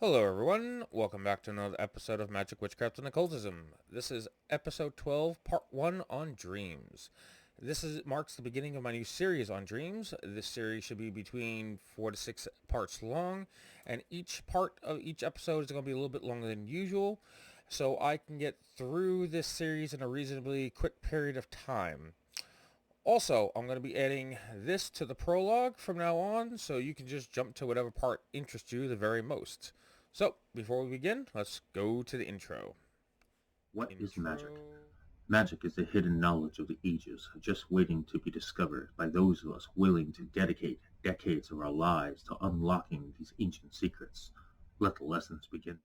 Hello everyone, welcome back to another episode of Magick Witchcraft and Occultism. This is episode 12, part 1 on dreams. Marks the beginning of my new series on dreams. This series should be between 4 to 6 parts long, and each part of each episode is going to be a little bit longer than usual, so I can get through this series in a reasonably quick period of time. Also, I'm going to be adding this to the prologue from now on, so you can just jump to whatever part interests you the very most. So, before we begin, let's go to the intro. What is magic? Magic is the hidden knowledge of the ages, just waiting to be discovered by those of us willing to dedicate decades of our lives to unlocking these ancient secrets. Let the lessons begin.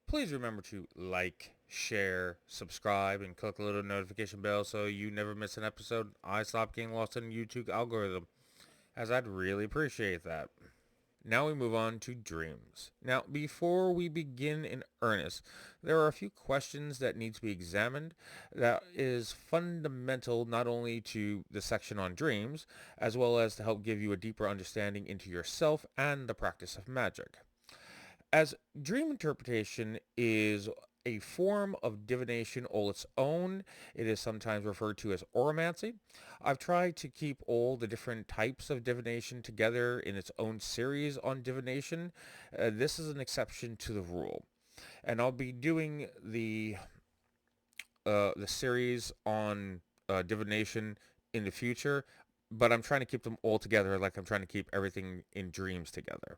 Please remember to like, share, subscribe, and click the little notification bell so you never miss an episode. I stop getting lost in the YouTube algorithm, as I'd really appreciate that. Now we move on to dreams. Now, before we begin in earnest, there are a few questions that need to be examined that is fundamental not only to the section on dreams, as well as to help give you a deeper understanding into yourself and the practice of magic. As dream interpretation is a form of divination all its own. It is sometimes referred to as oromancy. I've tried to keep all the different types of divination together in its own series on divination. This is an exception to the rule. And I'll be doing the series on divination in the future, but I'm trying to keep them all together like I'm trying to keep everything in dreams together.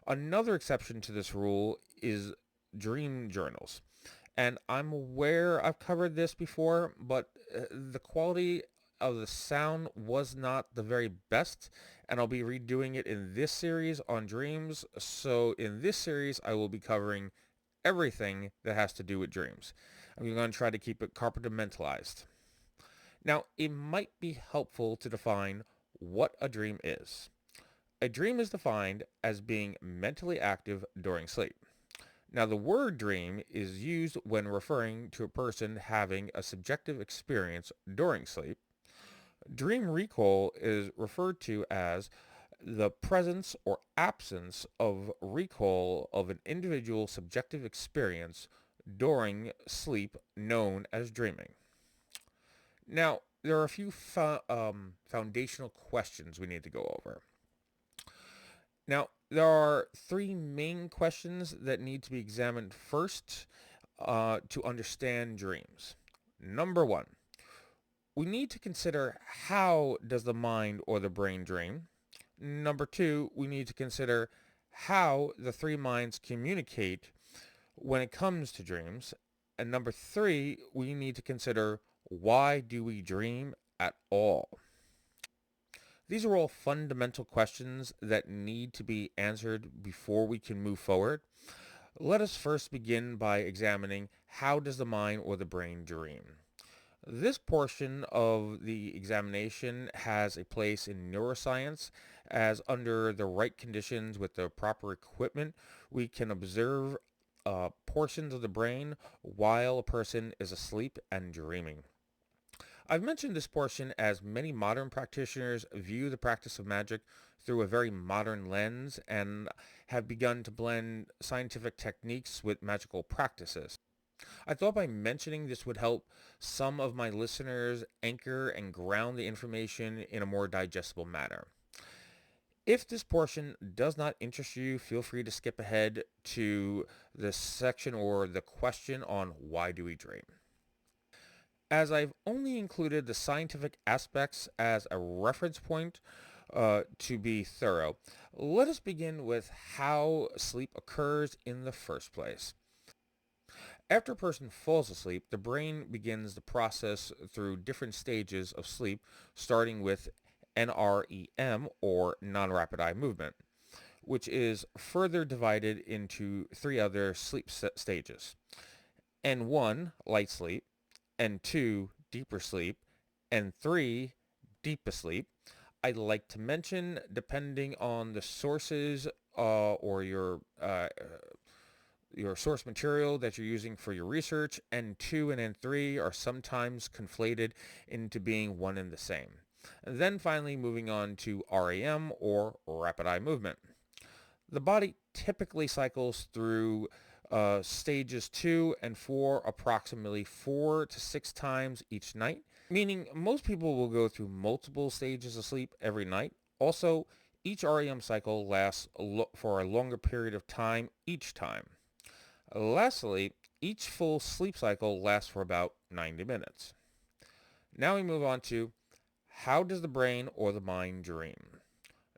Another exception to this rule is dream journals. And I'm aware I've covered this before, but the quality of the sound was not the very best, and I'll be redoing it in this series on dreams. So in this series, I will be covering everything that has to do with dreams. I'm going to try to keep it compartmentalized. Now, it might be helpful to define what a dream is. A dream is defined as being mentally active during sleep. Now, the word dream is used when referring to a person having a subjective experience during sleep. Dream recall is referred to as the presence or absence of recall of an individual's subjective experience during sleep, known as dreaming. Now, there are a few foundational questions we need to go over. Now, there are three main questions that need to be examined first to understand dreams. Number one, we need to consider how does the mind or the brain dream. Number two, we need to consider how the three minds communicate when it comes to dreams. And number three, we need to consider why do we dream at all. These are all fundamental questions that need to be answered before we can move forward. Let us first begin by examining how does the mind or the brain dream. This portion of the examination has a place in neuroscience, as under the right conditions with the proper equipment, we can observe portions of the brain while a person is asleep and dreaming. I've mentioned this portion as many modern practitioners view the practice of magic through a very modern lens and have begun to blend scientific techniques with magical practices. I thought by mentioning this would help some of my listeners anchor and ground the information in a more digestible manner. If this portion does not interest you, feel free to skip ahead to the section or the question on why do we dream. As I've only included the scientific aspects as a reference point to be thorough, let us begin with how sleep occurs in the first place. After a person falls asleep, the brain begins the process through different stages of sleep, starting with NREM, or non-rapid eye movement, which is further divided into three other sleep stages. N1, light sleep, N2, deeper sleep, and 3, deepest sleep. I'd like to mention, depending on the sources or your source material that you're using for your research, N2 and N3 are sometimes conflated into being one and the same. And then finally moving on to REM, or rapid eye movement. The body typically cycles through stages 2 and 4 approximately 4 to 6 times each night, meaning most people will go through multiple stages of sleep every night. Also, each REM cycle lasts for a longer period of time each time. Lastly, each full sleep cycle lasts for about 90 minutes. Now we move on to how does the brain or the mind dream?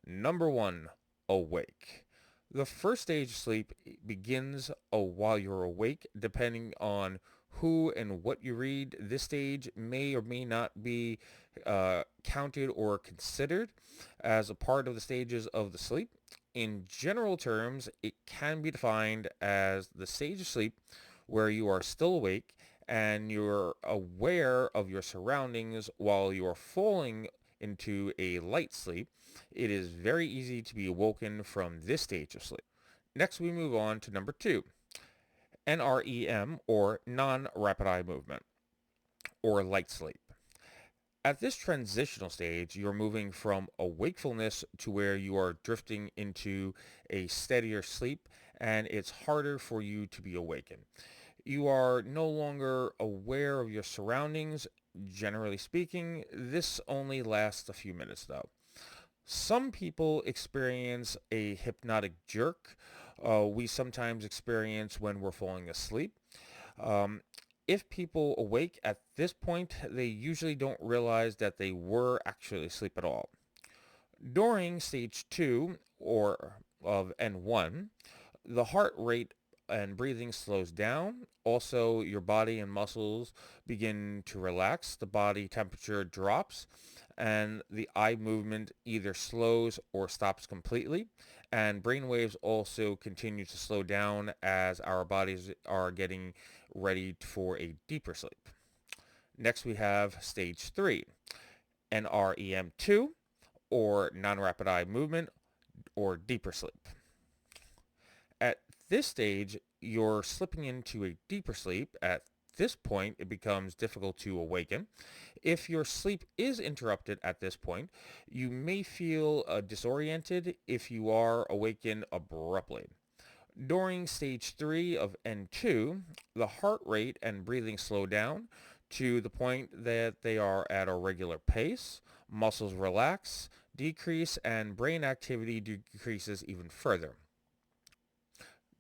Number 1, awake. The first stage of sleep begins while you're awake, depending on who and what you read. This stage may or may not be counted or considered as a part of the stages of the sleep. In general terms, it can be defined as the stage of sleep where you are still awake and you're aware of your surroundings while you are falling into a light sleep. It is very easy to be awoken from this stage of sleep. Next, we move on to number 2, NREM, or non-rapid eye movement, or light sleep. At this transitional stage, you're moving from a wakefulness to where you are drifting into a steadier sleep, and it's harder for you to be awakened. You are no longer aware of your surroundings. Generally speaking, this only lasts a few minutes though. Some people experience a hypnotic jerk. We sometimes experience when we're falling asleep. Um, if people awake at this point, they usually don't realize that they were actually asleep at all. During stage 2 or of N1, the heart rate and breathing slows down. Also, your body and muscles begin to relax. The body temperature drops and the eye movement either slows or stops completely. And brain waves also continue to slow down as our bodies are getting ready for a deeper sleep. Next, we have stage 3, NREM2, or non-rapid eye movement, or deeper sleep. At this stage, you're slipping into a deeper sleep. At this point, it becomes difficult to awaken. If your sleep is interrupted at this point, you may feel disoriented if you are awakened abruptly. During stage 3 of N2, the heart rate and breathing slow down to the point that they are at a regular pace, muscles relax, decrease, and brain activity decreases even further.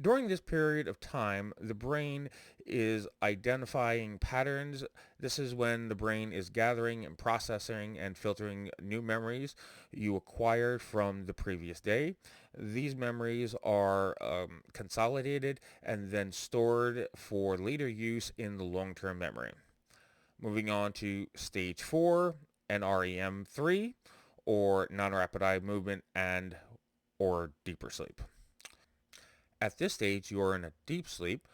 During this period of time, the brain is identifying patterns. This is when the brain is gathering and processing and filtering new memories you acquired from the previous day. These memories are consolidated and then stored for later use in the long-term memory. Moving on to stage 4, NREM3, or non-rapid eye movement and or deeper sleep. At this stage, you are in a deep sleep.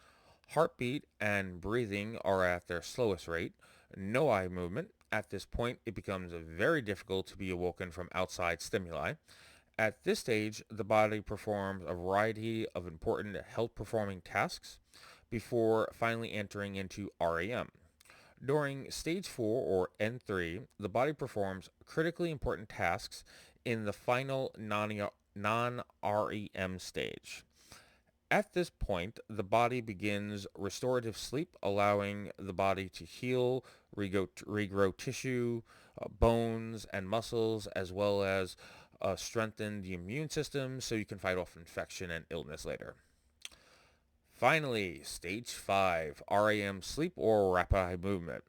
Heartbeat and breathing are at their slowest rate. No eye movement. At this point, it becomes very difficult to be awoken from outside stimuli. At this stage, the body performs a variety of important health-performing tasks before finally entering into REM. During stage 4 or N3, the body performs critically important tasks in the final non-REM stage. At this point, the body begins restorative sleep, allowing the body to heal, regrow tissue, bones, and muscles, as well as strengthen the immune system so you can fight off infection and illness later. Finally, stage 5, REM sleep or rapid eye movement.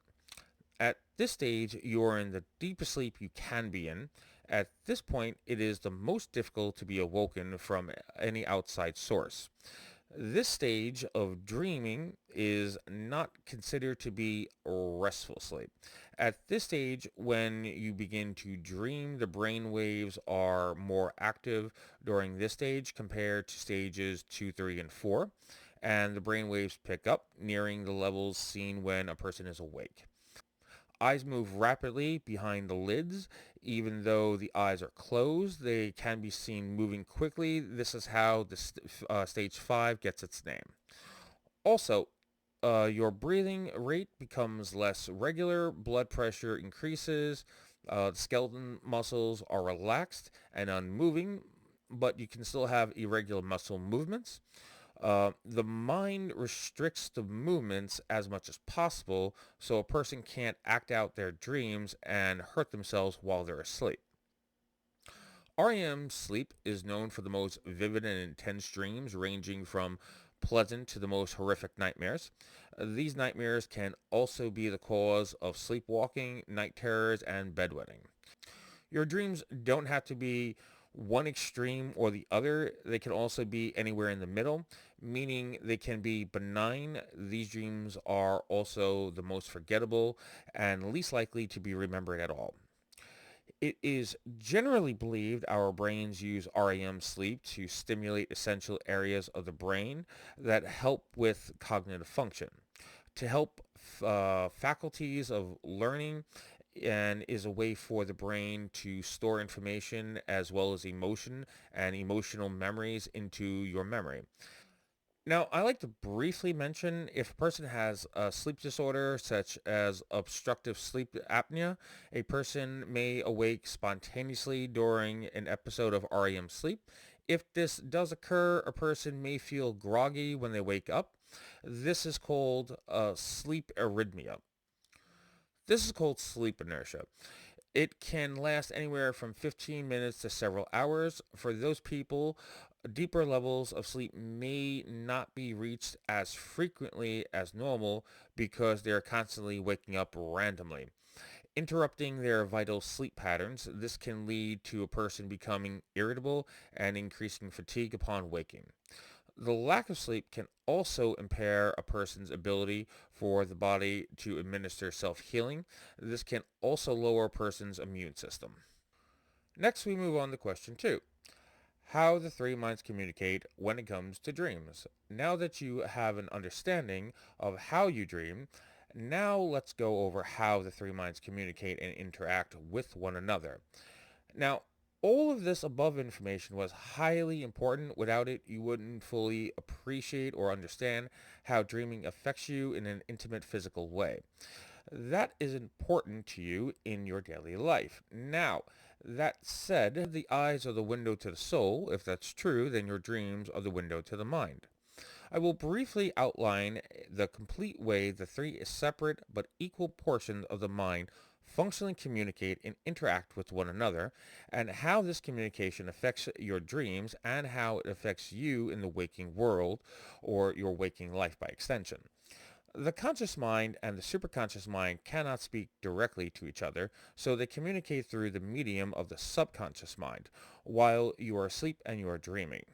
At this stage, you are in the deepest sleep you can be in. At this point, it is the most difficult to be awoken from any outside source. This stage of dreaming is not considered to be restful sleep. At this stage, when you begin to dream, the brain waves are more active during this stage compared to stages 2, 3, and 4, and the brain waves pick up, nearing the levels seen when a person is awake. Eyes move rapidly behind the lids. Even though the eyes are closed, they can be seen moving quickly. This is how the stage 5 gets its name. Also, your breathing rate becomes less regular, blood pressure increases, the skeleton muscles are relaxed and unmoving, but you can still have irregular muscle movements. The mind restricts the movements as much as possible so a person can't act out their dreams and hurt themselves while they're asleep. REM sleep is known for the most vivid and intense dreams, ranging from pleasant to the most horrific nightmares. These nightmares can also be the cause of sleepwalking, night terrors, and bedwetting. Your dreams don't have to be one extreme or the other. They can also be anywhere in the middle, meaning they can be benign. These dreams are also the most forgettable and least likely to be remembered at all. It is generally believed our brains use REM sleep to stimulate essential areas of the brain that help with cognitive function, to help faculties of learning, and is a way for the brain to store information as well as emotion and emotional memories into your memory. Now, I like to briefly mention if a person has a sleep disorder such as obstructive sleep apnea, a person may awake spontaneously during an episode of REM sleep. If this does occur, a person may feel groggy when they wake up. This is called sleep arrhythmia. This is called sleep inertia. It can last anywhere from 15 minutes to several hours. For those people, deeper levels of sleep may not be reached as frequently as normal because they're constantly waking up randomly, interrupting their vital sleep patterns. This can lead to a person becoming irritable and increasing fatigue upon waking. The lack of sleep can also impair a person's ability for the body to administer self-healing. This can also lower a person's immune system. Next, we move on to question 2. How the three minds communicate when it comes to dreams. Now that you have an understanding of how you dream, now let's go over how the three minds communicate and interact with one another. Now, all of this above information was highly important. Without it, you wouldn't fully appreciate or understand how dreaming affects you in an intimate physical way. That is important to you in your daily life. Now, that said, the eyes are the window to the soul. If that's true, then your dreams are the window to the mind. I will briefly outline the complete way the three separate but equal portions of the mind functionally communicate and interact with one another, and how this communication affects your dreams and how it affects you in the waking world or your waking life by extension. The conscious mind and the superconscious mind cannot speak directly to each other, so they communicate through the medium of the subconscious mind while you are asleep and you are dreaming.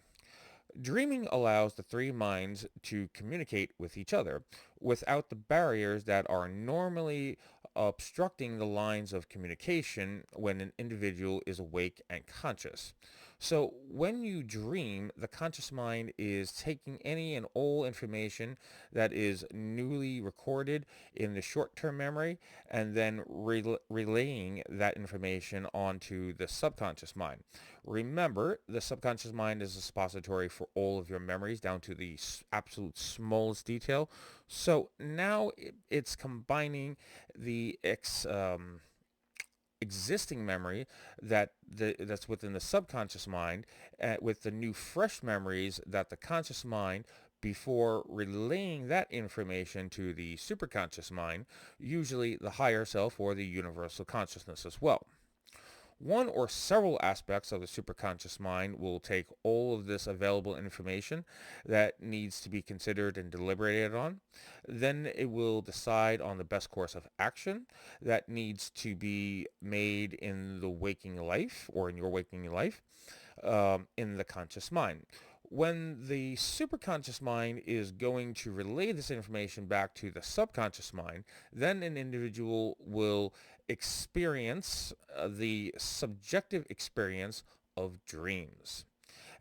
Dreaming allows the three minds to communicate with each other without the barriers that are normally obstructing the lines of communication when an individual is awake and conscious. So when you dream, the conscious mind is taking any and all information that is newly recorded in the short-term memory and then relaying that information onto the subconscious mind. Remember, the subconscious mind is a suppository for all of your memories down to the absolute smallest detail. So now it's combining the existing memory that's within the subconscious mind with the new fresh memories that the conscious mind before relaying that information to the superconscious mind, usually the higher self or the universal consciousness as well. One or several aspects of the superconscious mind will take all of this available information that needs to be considered and deliberated on. Then it will decide on the best course of action that needs to be made in the waking life or in your waking life in the conscious mind. When the superconscious mind is going to relay this information back to the subconscious mind, then an individual will experience the subjective experience of dreams.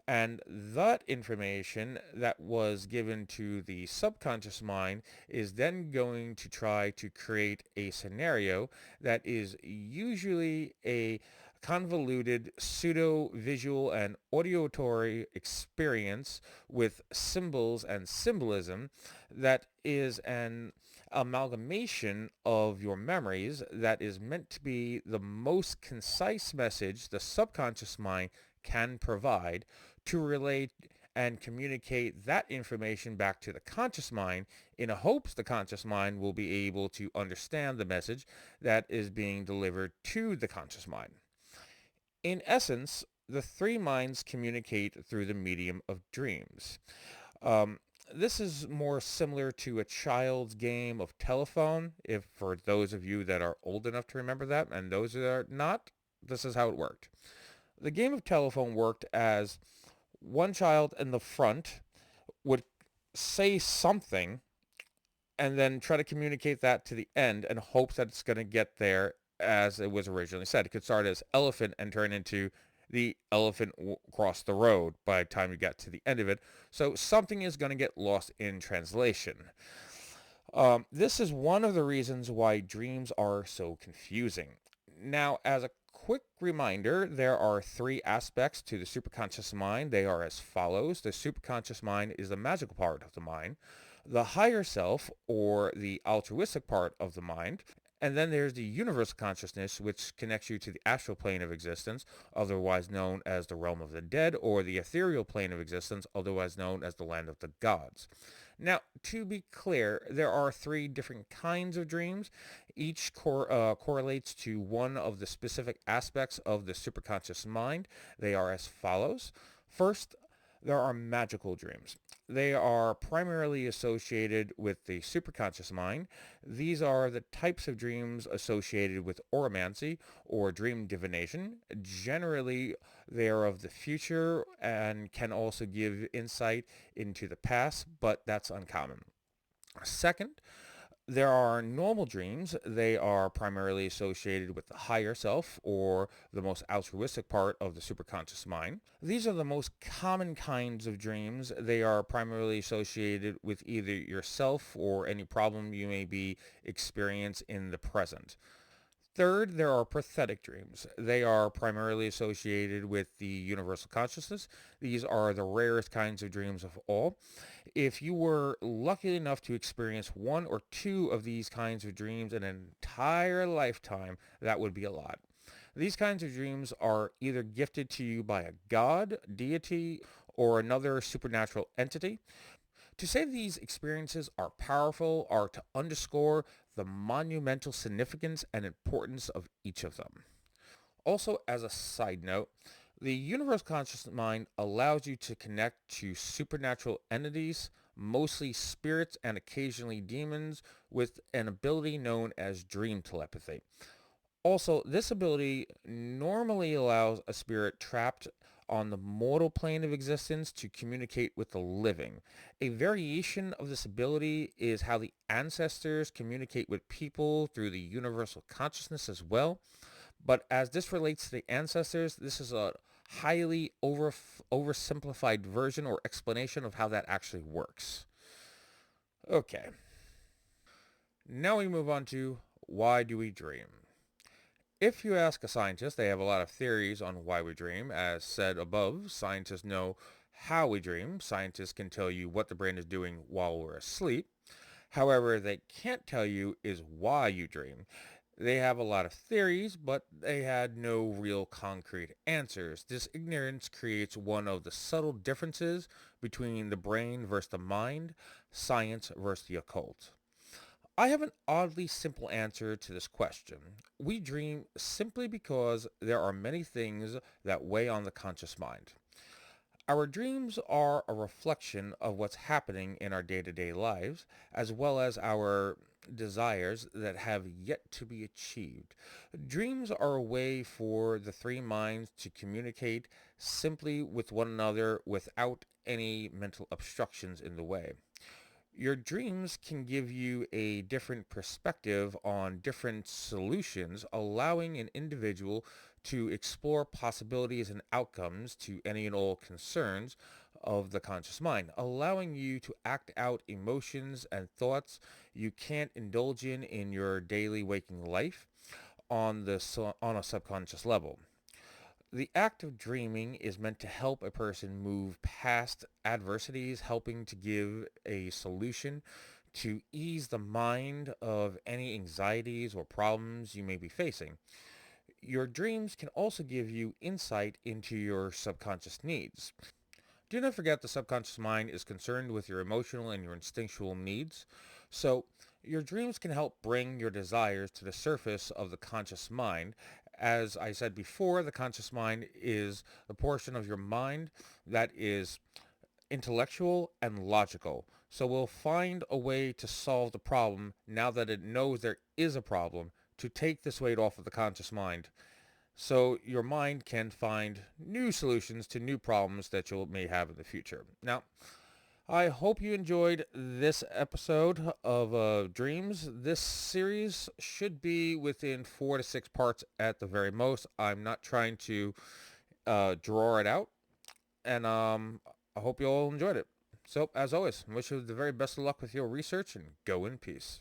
And that information that was given to the subconscious mind is then going to try to create a scenario that is usually a convoluted pseudo-visual and auditory experience with symbols and symbolism that is an amalgamation of your memories that is meant to be the most concise message the subconscious mind can provide to relate and communicate that information back to the conscious mind in hopes the conscious mind will be able to understand the message that is being delivered to the conscious mind. In essence, the three minds communicate through the medium of dreams. Um, this is more similar to a child's game of telephone, if for those of you that are old enough to remember that, and those that are not, this is how it worked. The game of telephone worked as one child in the front would say something and then try to communicate that to the end and hopes that it's going to get there as it was originally said. It could start as elephant and turn into the elephant cross the road by the time you get to the end of it. So something is going to get lost in translation. This is one of the reasons why dreams are so confusing. Now, as a quick reminder, there are three aspects to the superconscious mind. They are as follows. The superconscious mind is the magical part of the mind, the higher self, or the altruistic part of the mind, and then there's the universal consciousness, which connects you to the astral plane of existence, otherwise known as the realm of the dead, or the ethereal plane of existence, otherwise known as the land of the gods. Now, to be clear, there are three different kinds of dreams. Each correlates to one of the specific aspects of the superconscious mind. They are as follows. First, there are magical dreams. They are primarily associated with the superconscious mind. These are the types of dreams associated with oromancy or dream divination. Generally, they are of the future and can also give insight into the past, but that's uncommon. Second, there are normal dreams. They are primarily associated with the higher self or the most altruistic part of the superconscious mind. These are the most common kinds of dreams. They are primarily associated with either yourself or any problem you may be experiencing in the present. Third, there are pathetic dreams. They are primarily associated with the universal consciousness. These are the rarest kinds of dreams of all. If you were lucky enough to experience one or two of these kinds of dreams in an entire lifetime, that would be a lot. These kinds of dreams are either gifted to you by a god, deity, or another supernatural entity. To say these experiences are powerful are to underscore the monumental significance and importance of each of them. Also, as a side note, the universal conscious mind allows you to connect to supernatural entities, mostly spirits and occasionally demons, with an ability known as dream telepathy. Also, this ability normally allows a spirit trapped on the mortal plane of existence to communicate with the living. A variation of this ability is how the ancestors communicate with people through the universal consciousness as well. But as this relates to the ancestors, this is a highly oversimplified version or explanation of how that actually works. Okay, now we move on to why do we dream? If you ask a scientist, they have a lot of theories on why we dream. As said above, scientists know how we dream. Scientists can tell you what the brain is doing while we're asleep. However, they can't tell you is why you dream. They have a lot of theories, but they had no real concrete answers. This ignorance creates one of the subtle differences between the brain versus the mind, science versus the occult. I have an oddly simple answer to this question. We dream simply because there are many things that weigh on the conscious mind. Our dreams are a reflection of what's happening in our day-to-day lives, as well as our desires that have yet to be achieved. Dreams are a way for the three minds to communicate simply with one another without any mental obstructions in the way. Your dreams can give you a different perspective on different solutions, allowing an individual to explore possibilities and outcomes to any and all concerns of the conscious mind, allowing you to act out emotions and thoughts you can't indulge in your daily waking life on a subconscious level. The act of dreaming is meant to help a person move past adversities, helping to give a solution to ease the mind of any anxieties or problems you may be facing. Your dreams can also give you insight into your subconscious needs. Do not forget the subconscious mind is concerned with your emotional and your instinctual needs. So your dreams can help bring your desires to the surface of the conscious mind. As I said before, the conscious mind is the portion of your mind that is intellectual and logical. So we'll find a way to solve the problem now that it knows there is a problem to take this weight off of the conscious mind so your mind can find new solutions to new problems that you may have in the future. Now, I hope you enjoyed this episode of Dreams. This series should be within 4 to 6 parts at the very most. I'm not trying to draw it out, and I hope you all enjoyed it. So, as always, I wish you the very best of luck with your research, and go in peace.